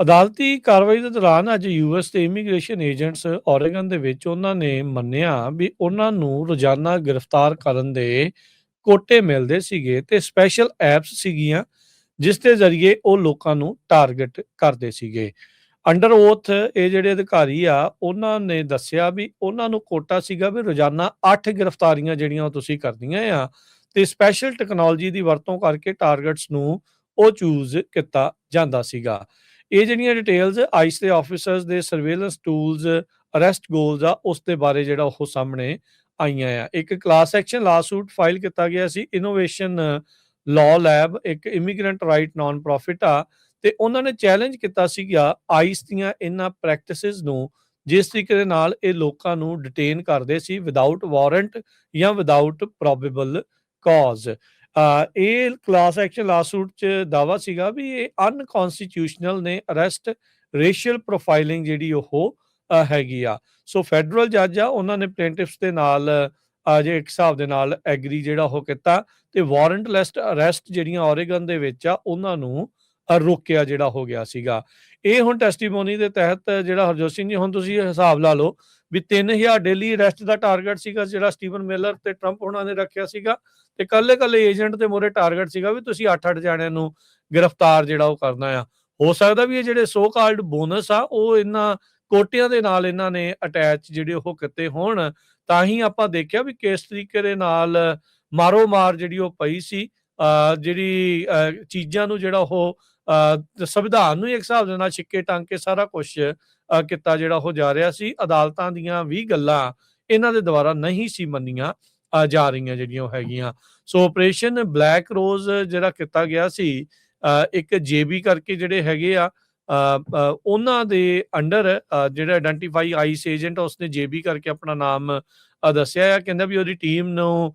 ਅਦਾਲਤੀ ਕਾਰਵਾਈ ਦੇ ਦੌਰਾਨ ਅੱਜ ਯੂਐਸ ਦੇ ਇਮੀਗ੍ਰੇਸ਼ਨ ਏਜੰਟਸ ਓਰੇਗਨ ਦੇ ਵਿੱਚ ਉਹਨਾਂ ਨੇ ਮੰਨਿਆ ਵੀ ਉਹਨਾਂ ਨੂੰ ਰੋਜ਼ਾਨਾ ਗ੍ਰਿਫਤਾਰ ਕਰਨ ਦੇ ਕੋਟੇ ਮਿਲਦੇ ਸੀਗੇ ਤੇ ਸਪੈਸ਼ਲ ਐਪਸ ਸੀਗੀਆਂ ਜਿਸ ਦੇ ਜ਼ਰੀਏ ਉਹ ਲੋਕਾਂ ਨੂੰ ਟਾਰਗੇਟ ਕਰਦੇ ਸੀਗੇ। ਅੰਡਰ ਓਥ ਇਹ ਜਿਹੜੇ ਅਧਿਕਾਰੀ ਆ ਉਹਨਾਂ ਨੇ ਦੱਸਿਆ ਵੀ ਉਹਨਾਂ ਨੂੰ ਕੋਟਾ ਸੀਗਾ ਵੀ ਰੋਜ਼ਾਨਾ 8 ਗ੍ਰਿਫਤਾਰੀਆਂ ਜਿਹੜੀਆਂ ਉਹ ਤੁਸੀਂ ਕਰਦੀਆਂ ਆ ਤੇ ਸਪੈਸ਼ਲ ਟੈਕਨੋਲੋਜੀ ਦੀ ਵਰਤੋਂ ਕਰਕੇ ਟਾਰਗੇਟਸ ਨੂੰ ਉਹ ਚੂਜ਼ ਕੀਤਾ ਜਾਂਦਾ ਸੀਗਾ। ਇਹ ਜਿਹੜੀਆਂ ਡਿਟੇਲਸ ਆਈਸ ਦੇ ਆਫੀਸਰਸ ਦੇ ਸਰਵੇਲੈਂਸ ਟੂਲਸ ਅਰੈਸਟ ਗੋਲਸ ਆ ਉਸ ਦੇ ਬਾਰੇ ਜਿਹੜਾ ਉਹ ਸਾਹਮਣੇ ਆਈਆਂ ਆ। ਇੱਕ ਕਲਾਸ ਐਕਸ਼ਨ ਲਾਸੂਟ ਫਾਈਲ ਕੀਤਾ ਗਿਆ ਸੀ ਇਨੋਵੇਸ਼ਨ ਲਾਅ ਲੈਬ ਇੱਕ ਇਮੀਗ੍ਰੈਂਟ ਰਾਈਟ ਨਾਨ ਪ੍ਰੋਫਿਟ ਆ ਤੇ ਉਹਨਾਂ ਨੇ ਚੈਲੰਜ ਕੀਤਾ ਸੀਗਾ ਆਈਸ ਦੀਆਂ ਇਹਨਾਂ ਪ੍ਰੈਕਟਿਸਿਸ ਨੂੰ ਜਿਸ ਤਰੀਕੇ ਦੇ ਨਾਲ ਇਹ ਲੋਕਾਂ ਨੂੰ ਡਿਟੇਨ ਕਰਦੇ ਸੀ ਵਿਦਆਊਟ ਵਾਰੰਟ ਜਾਂ ਵਿਦਆਊਟ ਪ੍ਰੋਬੇਬਲ ਕਾਜ਼। ਇਹ ਕਲਾਸ ਐਕਸ਼ਨ ਲਾਸੂਟ 'ਚ ਦਾਅਵਾ ਸੀਗਾ ਵੀ ਇਹ ਅਨਕਨਸਟੀਟਿਊਸ਼ਨਲ ਨੇ ਅਰੈਸਟ ਰੇਸ਼ੀਅਲ ਪ੍ਰੋਫਾਈਲਿੰਗ ਜਿਹੜੀ ਉਹ ਹੈਗੀ ਆ। ਸੋ ਫੈਡਰਲ ਜੱਜ ਆ ਉਹਨਾਂ ਨੇ ਪਲੇਂਟਿਫਸ ਦੇ ਨਾਲ ਜੇ ਇੱਕ ਹਿਸਾਬ ਦੇ ਨਾਲ ਐਗਰੀ ਜਿਹੜਾ ਉਹ ਕੀਤਾ ਤੇ ਵਾਰੰਟਲੈਸ ਅਰੈਸਟ ਜਿਹੜੀਆਂ ਓਰੇਗਨ ਦੇ ਵਿੱਚ ਆ ਉਹਨਾਂ ਨੂੰ ਰੋਕਿਆ ਜਿਹੜਾ ਹੋ ਗਿਆ ਸੀਗਾ। ਇਹ ਹੁਣ ਟੈਸਟੀਮੋਨੀ ਦੇ ਤਹਿਤ ਜਿਹੜਾ ਹਰਜੋਤ ਸਿੰਘ ਜੀ ਹੁਣ ਤੁਸੀਂ ਹਿਸਾਬ ਲਾ ਲਓ ਵੀ 3000 ਡੇਲੀ ਅਰੈਸਟ ਦਾ ਟਾਰਗੇਟ ਸੀਗਾ ਜਿਹੜਾ ਸਟੀਵਨ ਮਿਲਰ ਤੇ ਟਰੰਪ ਉਹਨਾਂ ਨੇ ਰੱਖਿਆ ਸੀਗਾ ਤੇ ਕੱਲੇ ਏਜੰਟ ਦੇ ਮੂਹਰੇ ਟਾਰਗੇਟ ਸੀਗਾ ਵੀ ਤੁਸੀਂ 8-8 ਜਣਿਆਂ ਨੂੰ ਗ੍ਰਿਫਤਾਰ ਜਿਹੜਾ ਉਹ ਕਰਨਾ ਆ। ਹੋ ਸਕਦਾ ਵੀ ਇਹ ਜਿਹੜੇ ਸੋ ਕਾਲਡ ਬੋਨਸ ਆ ਉਹ ਇਹਨਾਂ ਕੋਟਿਆਂ ਦੇ ਨਾਲ ਇਹਨਾਂ ਨੇ ਅਟੈਚ ਜਿਹੜੇ ਉਹ ਕੀਤੇ ਹੋਣ ਤਾਂ ਹੀ ਆਪਾਂ ਦੇਖਿਆ ਵੀ ਕਿਸ ਤਰੀਕੇ ਦੇ ਨਾਲ ਮਾਰੋ ਮਾਰ ਜਿਹੜੀ ਉਹ ਪਈ ਸੀ ਜਿਹੜੀ ਚੀਜ਼ਾਂ ਨੂੰ ਜਿਹੜਾ ਉਹ ਸੰਵਿਧਾਨ ਨੂੰ ਇੱਕ ਹਿਸਾਬ ਦੇ ਨਾਲ ਛਿੱਕੇ ਟੰਗ ਕੇ ਸਾਰਾ ਕੁਝ ਕੀਤਾ ਜਿਹੜਾ ਉਹ ਜਾ ਰਿਹਾ ਸੀ। ਅਦਾਲਤਾਂ ਦੀਆਂ ਵੀ ਗੱਲਾਂ ਇਹਨਾਂ ਦੇ ਦੁਆਰਾ ਨਹੀਂ ਸੀ ਮੰਨੀਆਂ ਜਾ ਰਹੀਆਂ ਜਿਹੜੀਆਂ ਉਹ ਹੈਗੀਆਂ। ਸੋ ਆਪਰੇਸ਼ਨ ਬਲੈਕ ਰੋਜ਼ ਜਿਹੜਾ ਕੀਤਾ ਗਿਆ ਸੀ ਇੱਕ ਜੇਬੀ ਕਰਕੇ ਜਿਹੜੇ ਹੈਗੇ ਆ ਉਹਨਾਂ ਦੇ ਅੰਡਰ ਜਿਹੜਾ ਆਇਡੈਂਟੀਫਾਈ ਆਈਸ ਏਜੰਟ ਉਸਨੇ ਜੇਬੀ ਕਰਕੇ ਆਪਣਾ ਨਾਮ ਦੱਸਿਆ ਆ। ਕਹਿੰਦਾ ਵੀ ਉਹਦੀ ਟੀਮ ਨੂੰ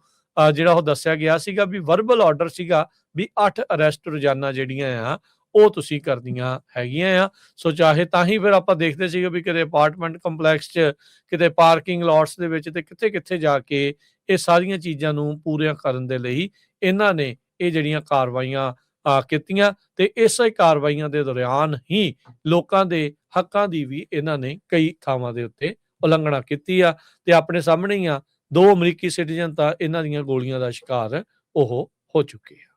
ਜਿਹੜਾ ਉਹ ਦੱਸਿਆ ਗਿਆ ਸੀਗਾ ਵੀ ਵਰਬਲ ਆਰਡਰ ਸੀਗਾ ਵੀ 8 ਅਰੈਸਟ ਰੋਜ਼ਾਨਾ ਜਿਹੜੀਆਂ ਆ ਉਹ ਤੁਸੀਂ ਕਰਦੀਆਂ ਹੈਗੀਆਂ ਆ। ਸੋ ਚਾਹੇ ਤਾਂ ਹੀ ਫਿਰ ਆਪਾਂ ਦੇਖਦੇ ਸੀਗੇ ਵੀ ਕਿਤੇ ਅਪਾਰਟਮੈਂਟ ਕੰਪਲੈਕਸ 'ਚ ਕਿਤੇ ਪਾਰਕਿੰਗ ਲੋਟਸ ਦੇ ਵਿੱਚ ਤੇ ਕਿੱਥੇ ਜਾ ਕੇ ਇਹ ਸਾਰੀਆਂ ਚੀਜ਼ਾਂ ਨੂੰ ਪੂਰੀਆਂ ਕਰਨ ਦੇ ਲਈ ਇਹਨਾਂ ਨੇ ਇਹ ਜਿਹੜੀਆਂ ਕਾਰਵਾਈਆਂ ਕੀਤੀਆਂ ਤੇ ਇਸੇ ਕਾਰਵਾਈਆਂ ਦੇ ਦੌਰਾਨ ਹੀ ਲੋਕਾਂ ਦੇ ਹੱਕਾਂ ਦੀ ਵੀ ਇਹਨਾਂ ਨੇ ਕਈ ਥਾਵਾਂ ਦੇ ਉੱਤੇ ਉਲੰਘਣਾ ਕੀਤੀ ਆ ਤੇ ਆਪਣੇ ਸਾਹਮਣੇ ਹੀ ਆ 2 ਅਮਰੀਕੀ ਸਿਟੀਜ਼ਨ ਤਾਂ ਇਹਨਾਂ ਦੀਆਂ ਗੋਲੀਆਂ ਦਾ ਸ਼ਿਕਾਰ ਉਹ ਹੋ ਚੁੱਕੇ ਆ।